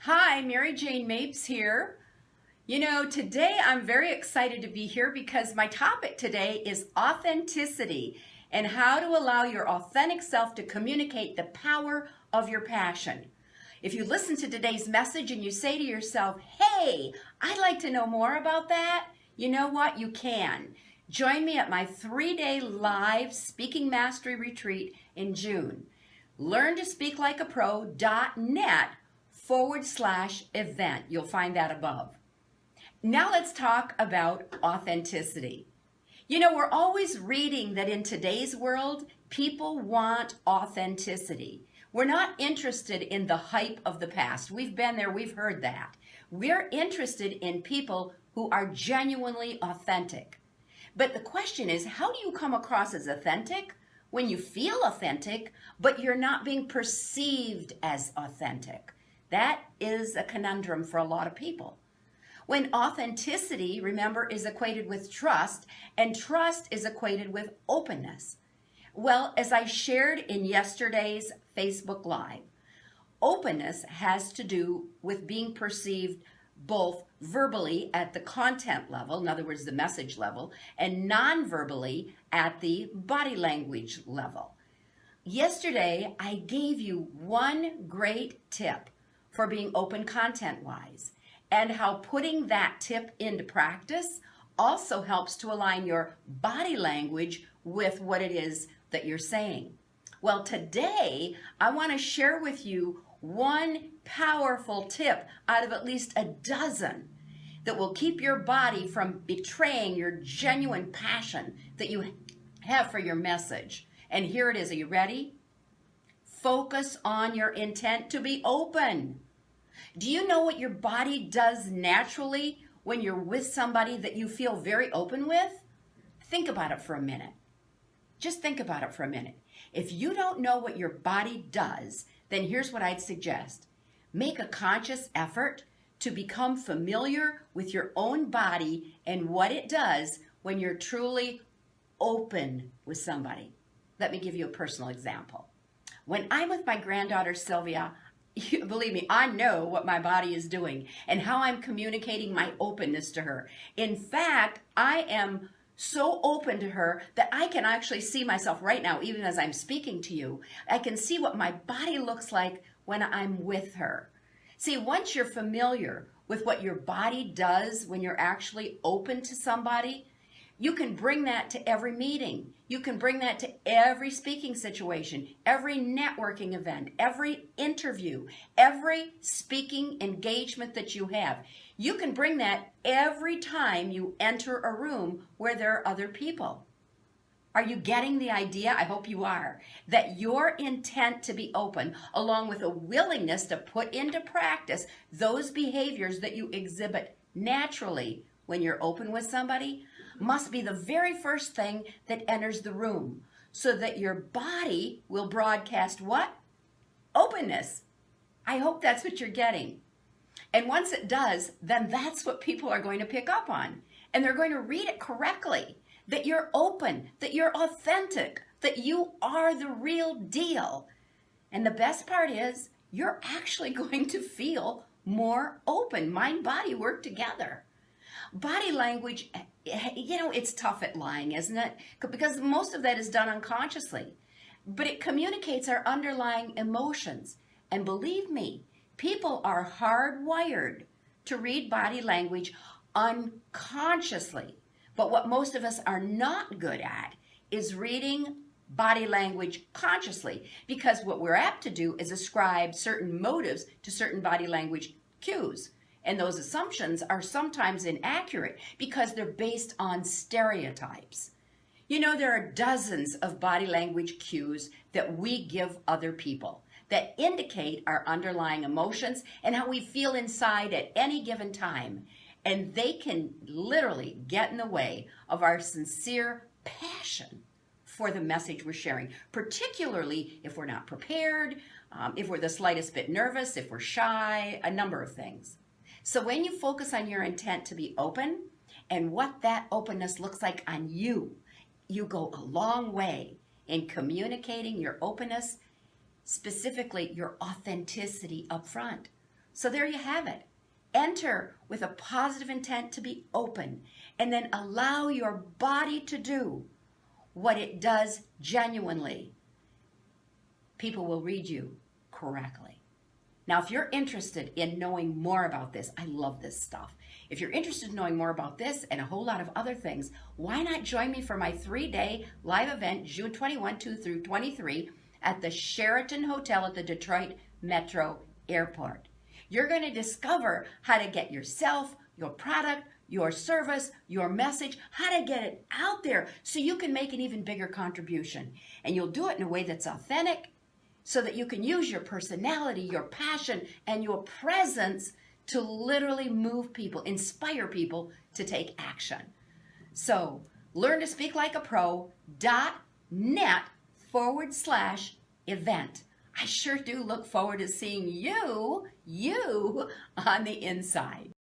Hi, Mary Jane Mapes here. Today I'm very excited to be here because my topic today is authenticity and how to allow your authentic self to communicate the power of your passion. If you listen to today's message and you say to yourself, hey, I'd like to know more about that, you know what? You can. Join me at my 3-day live speaking mastery retreat in June. Learn to speak like a pro.net/event. You'll find that above. Now let's talk about authenticity. We're always reading that in today's world, people want authenticity. We're not interested in the hype of the past. We've been there, we've heard that. We're interested in people who are genuinely authentic. But the question is, how do you come across as authentic when you feel authentic, but you're not being perceived as authentic? That is a conundrum for a lot of people. When authenticity, remember, is equated with trust, and trust is equated with openness. Well, as I shared in yesterday's Facebook Live, openness has to do with being perceived both verbally at the content level, in other words, the message level, and non-verbally at the body language level. Yesterday, I gave you one great tip for being open content-wise, and how putting that tip into practice also helps to align your body language with what it is that you're saying. Well, today, I want to share with you one powerful tip out of at least a dozen that will keep your body from betraying your genuine passion that you have for your message. And here it is. Are you ready? Focus on your intent to be open. Do you know what your body does naturally when you're with somebody that you feel very open with? Think about it for a minute. Just think about it for a minute. If you don't know what your body does, then here's what I'd suggest. Make a conscious effort to become familiar with your own body and what it does when you're truly open with somebody. Let me give you a personal example. When I'm with my granddaughter Sylvia, believe me, I know what my body is doing and how I'm communicating my openness to her. In fact, I am so open to her that I can actually see myself right now, even as I'm speaking to you. I can see what my body looks like when I'm with her. See, once you're familiar with what your body does when you're actually open to somebody, you can bring that to every meeting. You can bring that to every speaking situation, every networking event, every interview, every speaking engagement that you have. You can bring that every time you enter a room where there are other people. Are you getting the idea? I hope you are. That your intent to be open, along with a willingness to put into practice those behaviors that you exhibit naturally when you're open with somebody, must be the very first thing that enters the room, so that your body will broadcast what? Openness. I hope that's what you're getting. And once it does, then that's what people are going to pick up on. And they're going to read it correctly, that you're open, that you're authentic, that you are the real deal. And the best part is, you're actually going to feel more open. Mind, body work together. Body language, it's tough at lying, isn't it? Because most of that is done unconsciously. But it communicates our underlying emotions. And believe me, people are hardwired to read body language unconsciously. But what most of us are not good at is reading body language consciously, because what we're apt to do is ascribe certain motives to certain body language cues. And those assumptions are sometimes inaccurate because they're based on stereotypes. There are dozens of body language cues that we give other people that indicate our underlying emotions and how we feel inside at any given time. And they can literally get in the way of our sincere passion for the message we're sharing, particularly if we're not prepared, if we're the slightest bit nervous, if we're shy, a number of things. So when you focus on your intent to be open and what that openness looks like on you, you go a long way in communicating your openness, specifically your authenticity up front. So there you have it. Enter with a positive intent to be open, and then allow your body to do what it does genuinely. People will read you correctly. Now, if you're interested in knowing more about this, I love this stuff. If you're interested in knowing more about this and a whole lot of other things, why not join me for my 3-day live event, June 21, 2 through 23, at the Sheraton Hotel at the Detroit Metro Airport. You're going to discover how to get yourself, your product, your service, your message, how to get it out there so you can make an even bigger contribution. And you'll do it in a way that's authentic, so that you can use your personality, your passion, and your presence to literally move people, inspire people to take action. So learn to speak like a pro.net/event. I sure do look forward to seeing you on the inside.